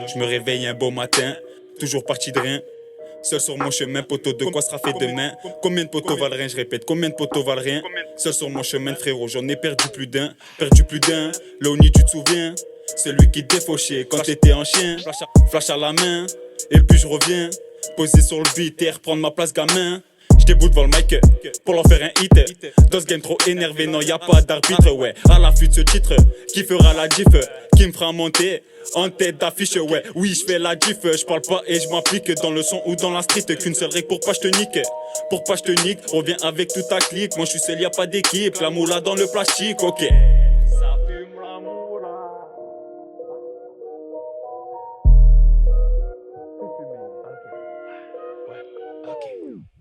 Je me réveille un beau matin, toujours parti de rien. Seul sur mon chemin, poteau, de quoi sera fait demain? Combien de poteaux valent rien, je répète, combien de poteaux valent rien? Seul sur mon chemin, frérot, j'en ai perdu plus d'un. Perdu plus d'un, Loni, tu te souviens? Celui qui te défauchait quand t'étais en chien. Flash à la main, et puis je reviens. Posé sur le beat et reprendre ma place gamin. J'déboule devant le mic pour leur faire un hit. Dans ce game trop énervé, non y'a pas d'arbitre, ouais. À l'affût de ce titre, qui fera la diff, qui me fera monter en tête d'affiche, ouais. Oui, je fais la diff, je parle pas et je m'applique dans le son ou dans la street. Qu'une seule règle pour pas j'te nique. Pour pas j'te nique, reviens avec toute ta clique. Moi je suis seul, y'a pas d'équipe. La moula dans le plastique, ok. Ça fume la moula.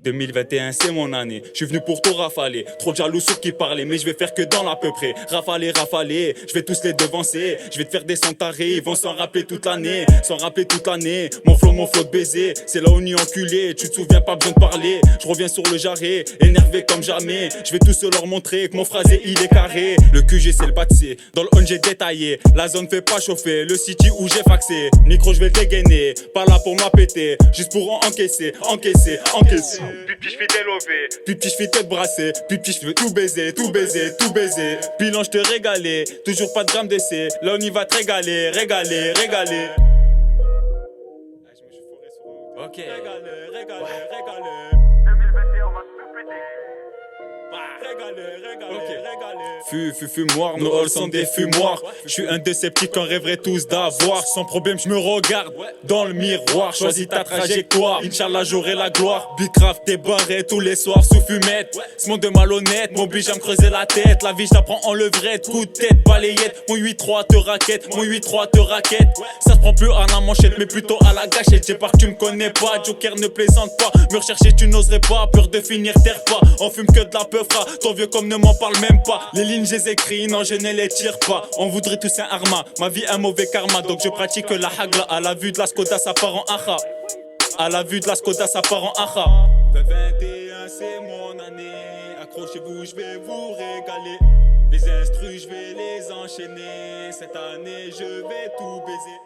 2021 c'est mon année, je suis venu pour tout rafaler. Trop de jaloux sur qui parler, mais je vais faire que dans l'à peu près. Rafaler, je vais tous les devancer. Je vais te faire des sons tarés, ils vont s'en rappeler toute l'année. S'en rappeler toute l'année, mon flow de baiser. C'est là où on y enculé, tu te souviens pas besoin de parler. Je reviens sur le jarret, énervé comme jamais. Je vais tous leur montrer que mon phrasé il est carré. Le QG c'est le batsé, dans le on j'ai détaillé. La zone fait pas chauffer, le city où j'ai faxé. Micro je vais le dégainer, pas là pour m'appéter. Juste pour en encaisser. Puis petit je fais délover, puis petit je fais tête brassée, puis petit je veux tout baiser. Bilan je te régaler, toujours pas de gramme d'essai. Là on y va te régaler. Ok. Régaler. 2021 on va se péter. Fumoir, nos halls sont des fumoirs. Je suis un de ces petits qu'on rêverait tous d'avoir. Sans problème, je me regarde dans le miroir. Choisis ta trajectoire, Inch'Allah j'aurai la gloire. Bicraft débarré tous les soirs sous fumette. Ce monde de malhonnête m'oblige à me creuser la tête. La vie je l'apprends en levrette, coup de tête, balayette. Mon 8-3 te raquette, Ça se prend plus à la manchette mais plutôt à la gâchette. J'ai peur que tu me connais pas, Joker ne plaisante pas. Me rechercher tu n'oserais pas, peur de finir terre pas. On fume que de la peu fra, ton vieux comme ne m'en parle même pas. Les lignes je les écris, non je ne les tire pas. On voudrait tous un arma, ma vie un mauvais karma. Donc je pratique la hagla, à la vue de la Skoda ça part en acha. 2021 c'est mon année, accrochez-vous je vais vous régaler. Les instrus je vais les enchaîner, cette année je vais tout baiser.